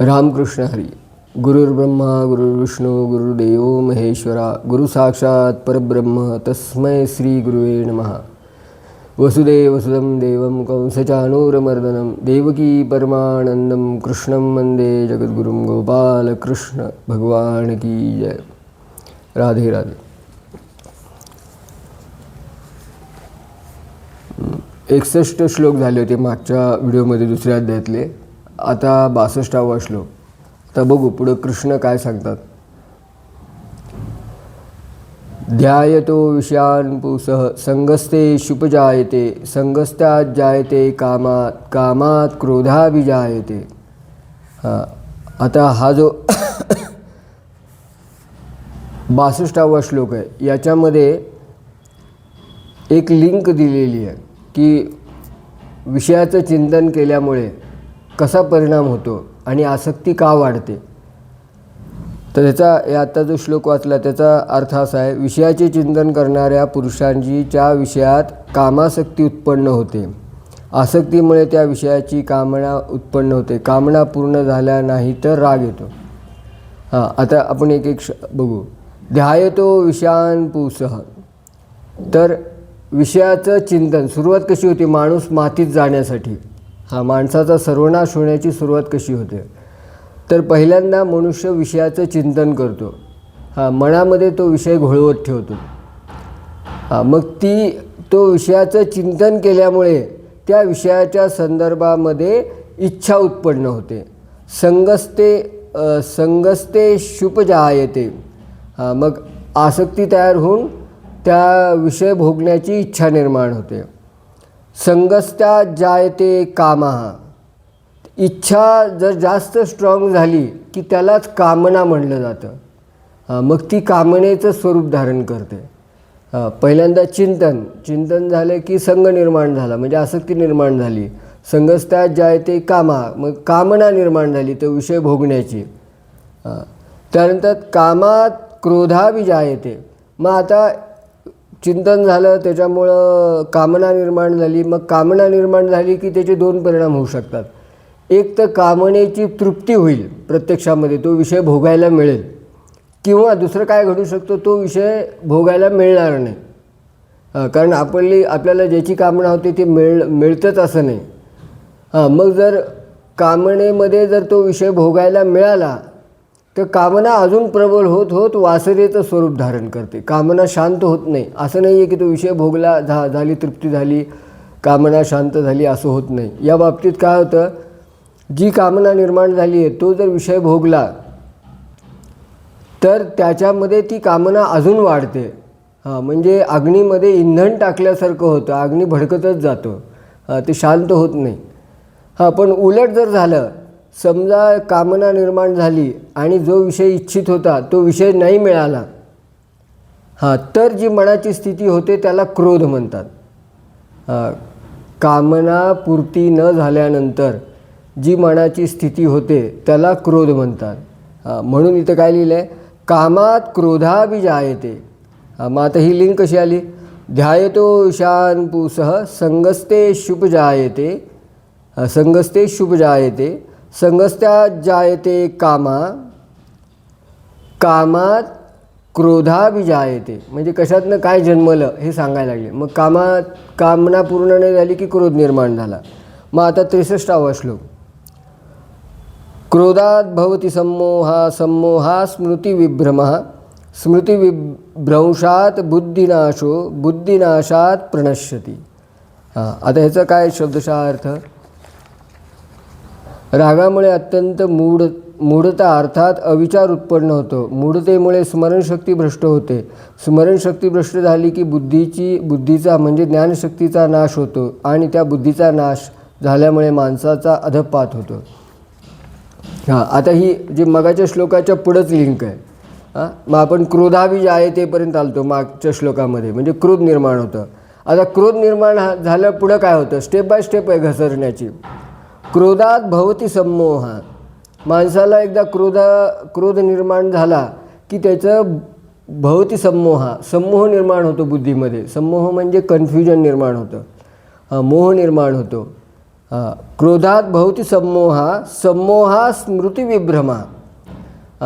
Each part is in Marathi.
रामकृष्ण हरी. गुरुर्ब्रह्मा गुरुर्विष्णू गुरुर्देव महेश्वरा, गुरु साक्षात परब्रह्म तस्मै श्री गुरुवे नमः. वसुदेव वसुदं देवं कंसचानूरमर्दनं देवकी परमानंदं कृष्णं वंदे जगद्गुरुं. गोपालकृष्ण भगवान की जय. राधे राधे. 61 श्लोक झाले होते मागच्या व्हिडिओमध्ये दुसऱ्या अध्यायातले. आता 62वा श्लोक. आता बघू पुढे कृष्ण काय सांगतात. ध्यायतो विषयान् पुंसः संगस्ते शुपजायते संगस्त्यात् जायते कामात् कामात् क्रोधाभिजायते. आता हा जो 62वा श्लोक आहे याच्यामध्ये एक लिंक दिलेली आहे की विषयाचं चिंतन केल्यामुळे कसा परिणाम होतो आणि आसक्ती का वाढते. तर त्याचा आता जो श्लोक वाचला त्याचा अर्थ असा आहे, विषयाचे चिंतन करणाऱ्या पुरुषांची ज्या विषयात कामासक्ती उत्पन्न होते, आसक्तीमुळे त्या विषयाची कामना उत्पन्न होते, कामना पूर्ण झाल्या नाही तर राग येतो. आता आपण एक एक बघू. ध्यायतो विषयान् पुंसः. तर विषयाचं चिंतन सुरुवात कशी होती, माणूस मातीत जाण्यासाठी. माणसाचा सर्वनाश होण्याची सुरुवात कशी होते, तर पहिल्यांदा मनुष्य विषयाचं चिंतन करतो. मनामध्ये तो विषय घोळवत ठेवतो. मग तो विषयाचं चिंतन केल्यामुळे त्या विषयाच्या संदर्भामध्ये इच्छा उत्पन्न होते. संगस्ते शुपजायते. मग आसक्ती तयार होऊन त्या विषय भोगण्याची इच्छा निर्माण होते. संगस्त्यात् जायते कामः. इच्छा जर जास्त स्ट्रॉंग झाली की त्यालाच कामना म्हणलं जातं. मग ती कामनेचं स्वरूप धारण करते. पहिल्यांदा चिंतन झालं की संग निर्माण झाला, म्हणजे आसक्ती निर्माण झाली. संगस्त्यात् जायते कामः, मग कामना निर्माण झाली तो विषय भोगण्याची. त्यानंतर कामात क्रोधाभिजायते. मग आता चिंतन झालं त्याच्यामुळं कामना निर्माण झाली. मग कामना निर्माण झाली की त्याचे दोन परिणाम होऊ शकतात. एक तर कामनेची तृप्ती होईल, प्रत्यक्षामध्ये तो विषय भोगायला मिळेल, किंवा दुसरं काय घडू शकतो, तो विषय भोगायला मिळणार नाही. कारण आपल्याला ज्याची कामना होते ती मिळतंच असं नाही. मग जर कामनेमध्ये जर तो विषय भोगायला मिळाला तर कामना अजून प्रबल होत होत वासनेचं स्वरूप धारण करते. कामना शांत होत नाही. असं नाही आहे की तो विषय भोगला झाली, तृप्ती झाली, कामना शांत झाली, असं होत नाही. या बाबतीत काय होतं, जी कामना निर्माण झाली आहे तो जर विषय भोगला तर त्याच्यामध्ये ती कामना अजून वाढते. म्हणजे अग्नीमध्ये इंधन टाकल्यासारखं होतं, अग्नी भडकतच जातो, ते शांत होत नाही. पण उलट जर झालं, समजा कामना निर्माण झाली आणि जो विषय इच्छित होता तो विषय नाही मिळाला, तर जी मनाची स्थिती होते त्याला क्रोध म्हणतात. कामना पूर्ती न झाल्यानंतर जी मनाची स्थिती होते त्याला क्रोध म्हणतात. म्हणून इथं काय लिहिलं आहे, कामात क्रोधाभिजायते. मग आता ही लिंक कशी आली. ध्यायतो विषयान् पुंसः संगस्ते शुपजायते संगस्ते शुपजायते संगस्त्यात् जायते कामात क्रोधाभिजायते. म्हणजे कशातनं काय जन्मलं हे सांगायला लागले. मग कामना पूर्ण नाही झाली की क्रोध निर्माण झाला. मग आता 63वा श्लोक. क्रोधात् भवति सम्मोहा स्मृतिविभ्रमः स्मृतिविभ्रंशात् बुद्धिनाशो बुद्धिनाशात् प्रणश्यति. आता ह्याचा काय शब्दशः अर्थ. रागामुळे अत्यंत मूढता अर्थात अविचार उत्पन्न होतो. मूढतेमुळे स्मरणशक्ती भ्रष्ट होते. स्मरणशक्ती भ्रष्ट झाली की बुद्धीचा म्हणजे ज्ञानशक्तीचा नाश होतो, आणि त्या बुद्धीचा नाश झाल्यामुळे माणसाचा अधःपात होतो. आता ही जी मगाच्या श्लोकाच्या पुढंच लिंक आहे. मग आपण क्रोधाभिजायतेपर्यंत आलतो मागच्या श्लोकामध्ये, म्हणजे क्रोध निर्माण होतं. आता क्रोध निर्माण झालं पुढं काय होतं, स्टेप बाय स्टेप आहे घसरण्याची. क्रोधात भवति सम्मोहा. माणसाला एकदा क्रोध निर्माण झाला की त्याचं भवति सम्मोह निर्माण होतो बुद्धीमध्ये. सम्मोह म्हणजे कन्फ्युजन निर्माण होतं, मोह निर्माण होतो. क्रोधात भवती सम्मोहा, सम्मोहा स्मृतिविभ्रमा.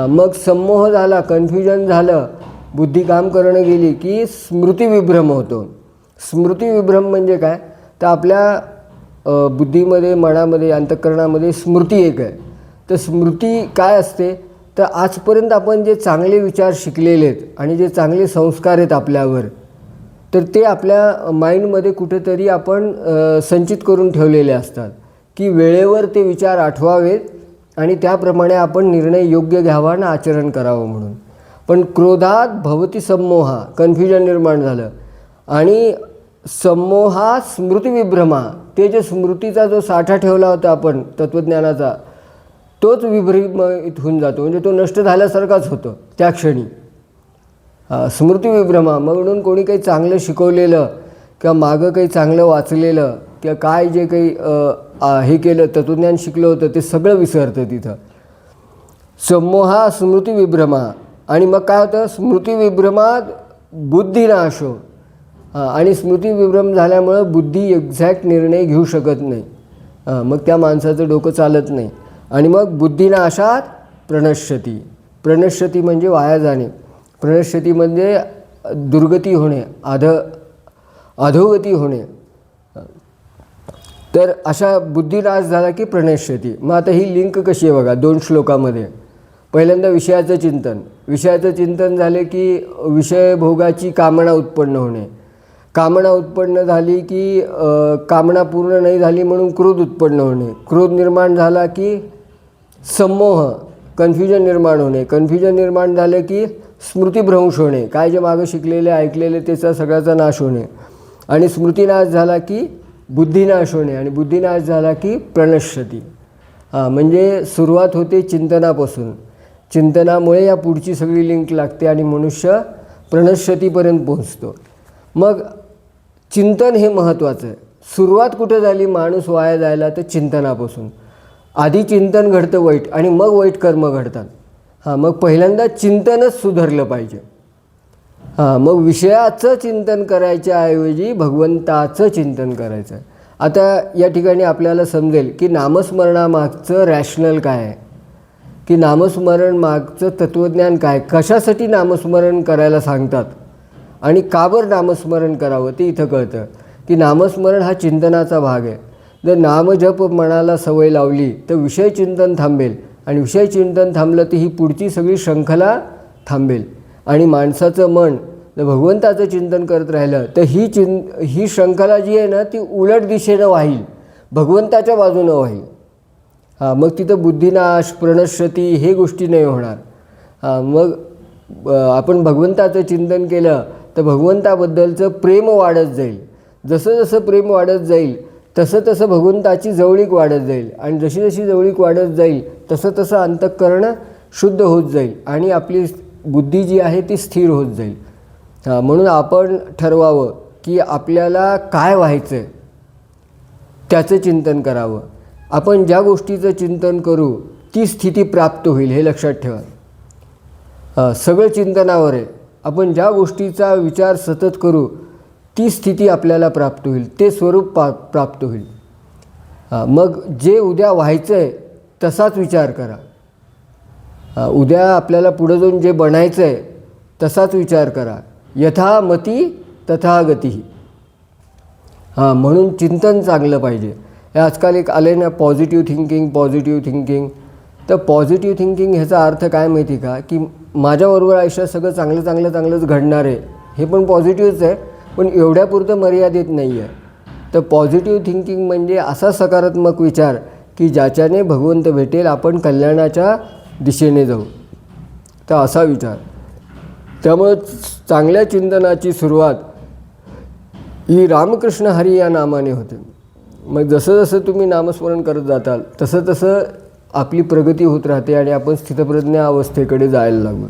मग सम्मोह झाला, कन्फ्युजन झालं, बुद्धी काम करणं गेली की स्मृतिविभ्रम होतो. स्मृतिविभ्रम म्हणजे काय, तर आपल्या बुद्धीमध्ये, मनामध्ये, अंतःकरणामध्ये स्मृती एक आहे. तर स्मृती काय असते, तर आजपर्यंत आपण जे चांगले विचार शिकलेले आहेत आणि जे चांगले संस्कार आहेत आपल्यावर, तर ते आपल्या माइंडमध्ये कुठेतरी आपण संचित करून ठेवलेले असतात की वेळेवर ते विचार आठवावेत आणि त्याप्रमाणे आपण निर्णय योग्य घ्यावा आणि आचरण करावं म्हणून. पण क्रोधात भवती सम्मोहा, कन्फ्युजन निर्माण झालं, आणि सम्मोहा स्मृतिविभ्रमा, ते जे स्मृतीचा जो साठा ठेवला होता आपण तत्त्वज्ञानाचा, तोच विभ्रमित होऊन जातो, म्हणजे तो नष्ट झाल्यासारखाच होतो त्या क्षणी. स्मृतिविभ्रमा म्हणून कोणी काही चांगलं शिकवलेलं किंवा मागं काही चांगलं वाचलेलं किंवा काय जे काही हे केलं, तत्त्वज्ञान शिकलं होतं, ते सगळं विसरतं तिथं. सम्मोहा स्मृतिविभ्रमा. आणि मग काय होतं, स्मृतिविभ्रमात बुद्धिनाशो. आणि स्मृतिविभ्रम झाल्यामुळं बुद्धी एक्झॅक्ट निर्णय घेऊ शकत नाही. मग त्या माणसाचं डोकं चालत नाही. आणि मग बुद्धिनाशात प्रणश्यती. प्रणश्यती म्हणजे वाया जाणे. प्रणश्यती म्हणजे दुर्गती होणे, अधोगती होणे. तर अशा बुद्धिनाश झाला की प्रणश्यती. मग आता ही लिंक कशी आहे बघा 2 श्लोकामध्ये. पहिल्यांदा विषयाचं चिंतन. विषयाचं चिंतन झाले की विषय भोगाची कामना उत्पन्न होणे. कामना उत्पन्न झाली की कामना पूर्ण नाही झाली म्हणून क्रोध उत्पन्न होणे. क्रोध निर्माण झाला की सम्मोह, कन्फ्युजन निर्माण होणे. कन्फ्युजन निर्माण झालं की स्मृतिभ्रंश होणे, काय जे मागं शिकलेले ऐकलेले त्याचा सगळ्याचा नाश होणे. आणि स्मृतिनाश झाला की बुद्धिनाश होणे, आणि बुद्धिनाश झाला की प्रणश्यती. म्हणजे सुरुवात होते चिंतनापासून. चिंतनामुळे या पुढची सगळी लिंक लागते आणि मनुष्य प्रणश्यतीपर्यंत पोहोचतो. मग चिंतन हे महत्त्वाचं आहे. सुरुवात कुठं झाली माणूस वाया जायला, तर चिंतनापासून. आधी चिंतन घडतं वाईट आणि मग वाईट कर्म घडतात. मग पहिल्यांदा चिंतनच सुधारलं पाहिजे. मग विषयाचं चिंतन करायच्याऐवजी भगवंताचं चिंतन करायचं. आता या ठिकाणी आपल्याला समजेल की नामस्मरणामागचं रॅशनल काय आहे, की नामस्मरण मागचं तत्त्वज्ञान काय, कशासाठी नामस्मरण करायला सांगतात आणि का बरं नामस्मरण करावं ते इथं कळतं. की नामस्मरण हा चिंतनाचा भाग आहे. जर नामजप मनाला सवय लावली तर विषय चिंतन थांबेल, आणि विषय चिंतन थांबलं तर ही पुढची सगळी शृंखला थांबेल. आणि माणसाचं मन जर भगवंताचं चिंतन करत राहिलं तर ही शृंखला जी आहे ना ती उलट दिशेनं वाहील, भगवंताच्या बाजूनं वाहील. मग तिथं बुद्धिनाश, प्रणश्यती हे गोष्टी नाही होणार. मग आपण भगवंताचं चिंतन केलं तर भगवंताबद्दलचं प्रेम वाढत जाईल. जसं जसं प्रेम वाढत जाईल तसं तसं भगवंताची जवळीक वाढत जाईल, आणि जशी जशी जवळीक वाढत जाईल तसं तसं अंतःकरण शुद्ध होत जाईल आणि आपली बुद्धी जी आहे ती स्थिर होत जाईल. म्हणून आपण ठरवावं की आपल्याला काय व्हायचं आहे त्याचं चिंतन करावं. आपण ज्या गोष्टीचं चिंतन करू ती स्थिती प्राप्त होईल, हे लक्षात ठेवा. सगळं चिंतनावर आहे. आपण ज्या गोष्टीचा विचार सतत करू ती स्थिती आपल्याला प्राप्त होईल, ते स्वरूप प्राप्त होईल. मग जे उद्या व्हायचं आहे तसाच विचार करा. उद्या आपल्याला पुढं जाऊन जे बनायचं आहे तसाच विचार करा. यथा मती तथा गती. म्हणून चिंतन चांगलं पाहिजे. हे आजकाल एक आले ना पॉझिटिव्ह थिंकिंग, पॉझिटिव्ह थिंकिंग. तर पॉझिटिव्ह थिंकिंग ह्याचा अर्थ काय माहिती का, की माझ्याबरोबर आयुष्यात सगळं चांगलंच घडणार आहे, हे पण पॉझिटिव्हच आहे, पण एवढ्यापुरतं मर्यादित नाही आहे. तर पॉझिटिव्ह थिंकिंग म्हणजे असा सकारात्मक विचार की ज्याच्याने भगवंत भेटेल, आपण कल्याणाच्या दिशेने जाऊ, तर असा विचार. त्यामुळे चांगल्या चिंतनाची सुरुवात ही रामकृष्ण हरी या नामाने होते. मग जसं जसं तुम्ही नामस्मरण करत जाताल तसं तसं आपली प्रगती होत राहते आणि आपण स्थितप्रज्ञ अवस्थेकडे जायला लागू.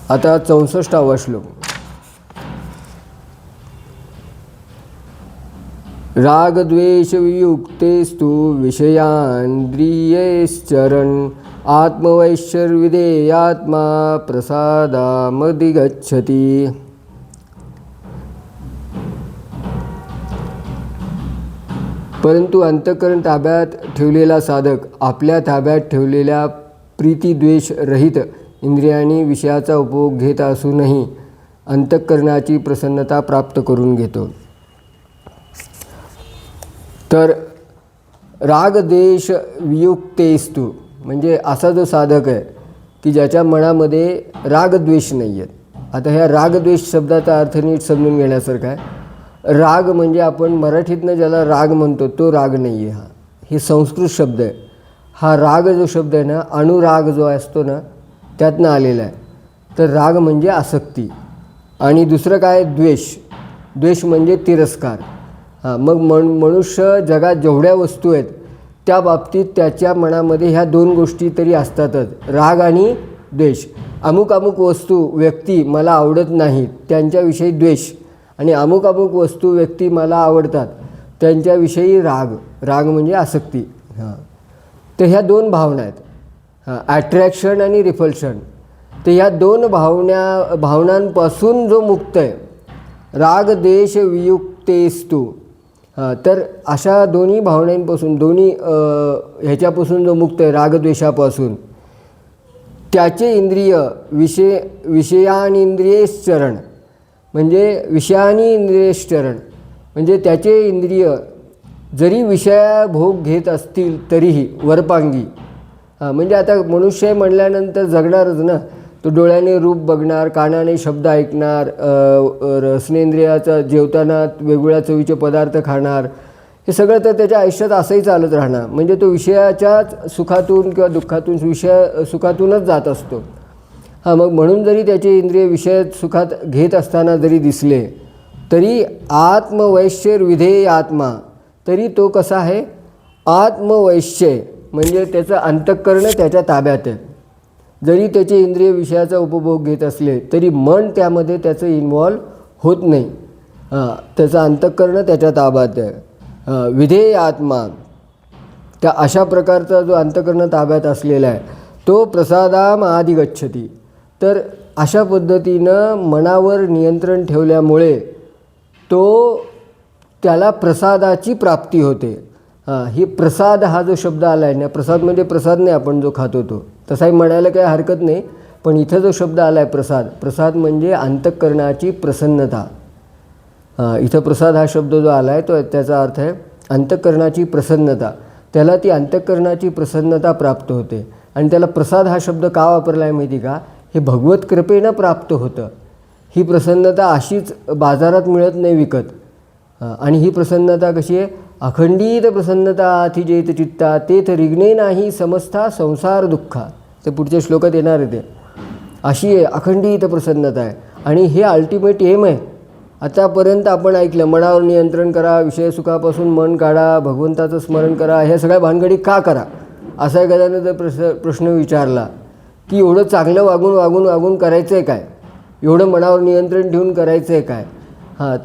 आता 64वा श्लोक. रागद्वेषवियुक्तेस्तु विषयान्द्रियैश्चरन् आत्मवैश्वर्विदेयात्मा प्रसादामधिगच्छति. परंतु अंतःकरण ताब्यात ठेवलेला साधक आपल्या ताब्यात ठेवलेल्या प्रीतिद्वेष रहित इंद्रियांनी विषयाचा उपभोग घेत असूनही अंतःकरणाची प्रसन्नता प्राप्त करून घेतो. तर रागद्वेष वियुक्तेस्तु म्हणजे असा जो साधक आहे की ज्याच्या मनामध्ये रागद्वेष नाही आहेत. आता ह्या रागद्वेष शब्दाचा अर्थ नीट समजून घेण्यासारखा आहे. राग म्हणजे आपण मराठीतनं ज्याला राग म्हणतो तो राग नाही आहे. हे संस्कृत शब्द आहे. हा राग जो शब्द आहे ना, अनुराग जो असतो ना त्यातनं आलेला आहे. तर राग म्हणजे आसक्ती. आणि दुसरं काय, द्वेष. द्वेष म्हणजे तिरस्कार. मग मनुष्य जगात जेवढ्या वस्तू आहेत त्या बाबतीत त्याच्या मनामध्ये ह्या दोन गोष्टी तरी असतातच, राग आणि द्वेष. अमुक अमुक वस्तू व्यक्ती मला आवडत नाहीत त्यांच्याविषयी द्वेष, आणि अमुक अमुक वस्तू व्यक्ती मला आवडतात त्यांच्याविषयी राग. राग म्हणजे आसक्ती. तर ह्या दोन भावना आहेत, ॲट्रॅक्शन आणि रिपल्शन. तर ह्या दोन भावनांपासून जो मुक्त आहे, राग द्वेष वियुक्तेस्तु, तर अशा दोन्ही भावनांपासून, दोन्ही ह्याच्यापासून जो मुक्त आहे रागद्वेषापासून, त्याचे इंद्रिय विषयानिंद्रियेश्चरण म्हणजे विषयानी इंद्रियेश्चरण म्हणजे त्याचे इंद्रिय जरी विषयभोग घेत असतील तरीही वरपांगी. म्हणजे आता मनुष्य म्हटल्यानंतर जगणारच ना. तो डोळ्याने रूप बघणार, कानाने शब्द ऐकणार, रसनेंद्रियाचा जेवताना वेगवेगळ्या चवीचे पदार्थ खाणार. हे सगळं तर त्याच्या आयुष्यात असंही चालत राहणार. म्हणजे तो विषयाच्याच सुखातून किंवा दुःखातून सुखातूनच जात असतो. मग म्हणून जरी त्याचे इंद्रिय विषय सुखात घेत असताना जरी दिसले तरी आत्मवैश्यर्विधेय आत्मा, तरी तो कसा आहे, आत्मवैश्य म्हणजे त्याचं अंतःकरण त्याच्या ताब्यात आहे. जरी त्याचे इंद्रिय विषयाचा उपभोग घेत असले तरी मन त्यामध्ये त्याचं इन्व्हॉल्व होत नाही. त्याचं अंतःकरण त्याच्या ताब्यात आहे. विधेय आत्मा, त्या अशा प्रकारचा जो अंतःकरण ताब्यात असलेला आहे तो प्रसादाम आदि गच्छती. तर अशा पद्धतीनं मनावर नियंत्रण ठेवल्यामुळे त्याला प्रसादाची प्राप्ती होते. ही प्रसाद हा जो शब्द आला आहे ना, प्रसाद म्हणजे प्रसाद नाही आपण जो खातो तो, तसाही म्हणायला काही हरकत नाही. पण इथं जो शब्द आला आहे प्रसाद, प्रसाद म्हणजे अंतःकरणाची प्रसन्नता. इथं प्रसाद हा शब्द जो आला आहे तो त्याचा अर्थ आहे अंतःकरणाची प्रसन्नता. त्याला ती अंतःकरणाची प्रसन्नता प्राप्त होते. आणि त्याला प्रसाद हा शब्द का वापरला आहे माहिती का, हे भगवत कृपेनं प्राप्त होतं. ही प्रसन्नता अशीच बाजारात मिळत नाही विकत. आणि ही प्रसन्नता कशी आहे, अखंडित प्रसन्नता अतिजेत चित्ता तेथ रिग्णे नाही समस्ता संसार दुःखा. ते पुढच्या श्लोकात येणार आहे. ते अशी आहे अखंडित प्रसन्नता आहे. आणि हे अल्टिमेट एम आहे. आतापर्यंत आपण ऐकलं मनावर नियंत्रण करा, विषय सुखापासून मन काढा, भगवंताचं स्मरण करा. ह्या सगळ्या भानगडी का करा असा एखाद्यानं जर प्रश्न विचारला की एवढं चांगलं वागून करायचं आहे काय, एवढं मनावर नियंत्रण ठेवून करायचं आहे काय.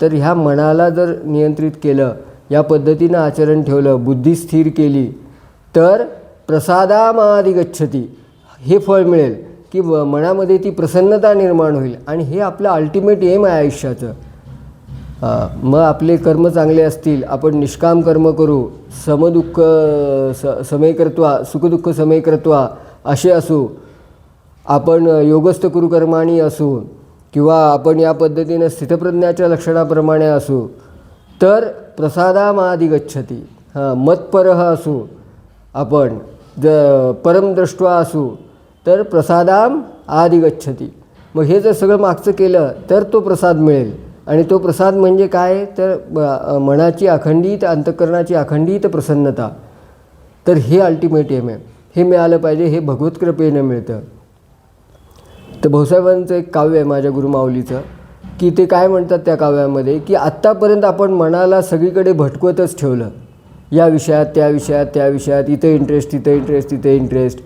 तर ह्या मनाला जर नियंत्रित केलं, या पद्धतीनं आचरण ठेवलं, बुद्धी स्थिर केली तर प्रसादामादि गच्छती, हे फळ मिळेल की मनामध्ये ती प्रसन्नता निर्माण होईल. आणि हे आपलं अल्टिमेट एम आहे आयुष्याचं. मग आपले कर्म चांगले असतील, आपण निष्काम कर्म करू, समदुःख समयकर्त्वा सुखदुःख समयकर्त्वा असे असू, आपण योगस्थ कुरुकर्माणी असू, किंवा आपण या पद्धतीनं स्थितप्रज्ञाच्या लक्षणाप्रमाणे असू तर प्रसादामादि गच्छती. मत्परः असू, आपण परमदृष्ट्वा असू तर प्रसादाम आदि गच्छती. मग हे जर सगळं मागचं केलं तर तो प्रसाद मिळेल. आणि तो प्रसाद म्हणजे काय, तर मनाची अखंडित, अंतःकरणाची अखंडित प्रसन्नता. तर हे अल्टिमेट एम आहे. हे मिळालं पाहिजे. हे भगवत कृपेनं मिळतं. तर भाऊसाहेबांचं एक काव्य आहे माझ्या गुरुमाऊलीचं, की ते काय म्हणतात त्या काव्यामध्ये, की आत्तापर्यंत आपण मनाला सगळीकडे भटकवतच ठेवलं, या विषयात त्या विषयात त्या विषयात, इथं इंटरेस्ट तिथं इंटरेस्ट तिथं इंटरेस्ट,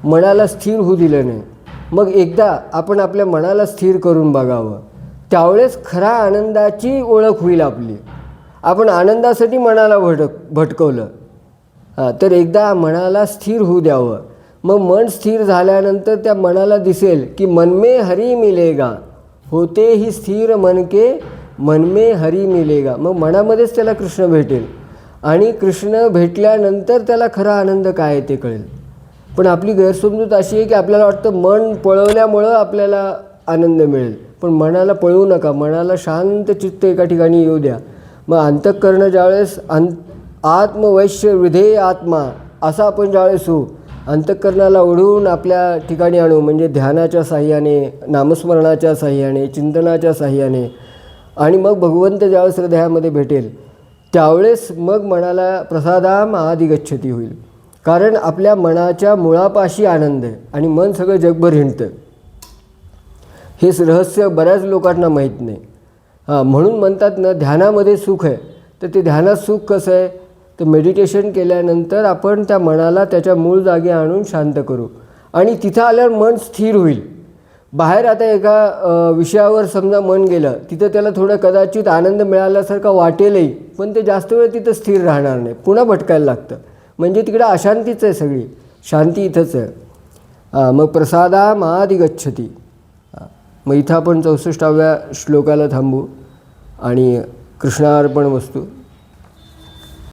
मनाला स्थिर होऊ दिलं नाही. मग एकदा आपण आपल्या मनाला स्थिर करून बघावं, त्यावेळेस खऱ्या आनंदाची ओळख होईल आपली. आपण आनंदासाठी मनाला भटकवलं. तर एकदा मनाला स्थिर होऊ द्यावं. मग मन स्थिर झाल्यानंतर त्या मनाला दिसेल की मनमे हरी मिलेगा, होते ही स्थिर मन के मनमे हरी मिलेगा. मग मनामध्येच त्याला कृष्ण भेटेल. आणि कृष्ण भेटल्यानंतर त्याला खरा आनंद काय आहे ते कळेल. पण आपली गैरसमजूत अशी आहे की आपल्याला वाटतं मन पळवल्यामुळं आपल्याला आनंद मिळेल. पण मनाला पळवू नका, मनाला शांत चित्त एका ठिकाणी येऊ द्या. मग अंतःकरण ज्यावेळेस आत्मवैश्य हृदय आत्मा असा आपण ज्यावेळेस होऊ, अंतःकरणाला ओढून आपल्या ठिकाणी आणू, म्हणजे ध्यानाच्या साह्याने, नामस्मरणाच्या साह्याने, चिंतनाच्या साह्याने, आणि मग भगवंत ज्यावेळेस हृदयामध्ये भेटेल त्यावेळेस मग मनाला प्रसादाम आदिगच्छती होईल. कारण आपल्या मनाच्या मुळापाशी आनंद आहे आणि मन सगळं जगभर हिंडतं. हे रहस्य बऱ्याच लोकांना माहीत नाही. म्हणून म्हणतात ना, ध्यानामध्ये सुख आहे. तर ते ध्यानात सुख कसं आहे, तर मेडिटेशन केल्यानंतर आपण त्या मनाला त्याच्या मूळ जागी आणून शांत करू आणि तिथं आल्यावर मन स्थिर होईल. बाहेर आता एका विषयावर समजा मन गेलं, तिथं त्याला थोडं कदाचित आनंद मिळाल्यासारखं वाटेलही, पण ते जास्त वेळ तिथं स्थिर राहणार नाही, पुन्हा भटकायला लागतं. म्हणजे तिकडं अशांतीच आहे सगळी, शांती इथंच आहे. मग प्रसादाम आदिगच्छती. मग इथं आपण 64व्या श्लोकाला थांबू आणि कृष्णार्पण वस्तू.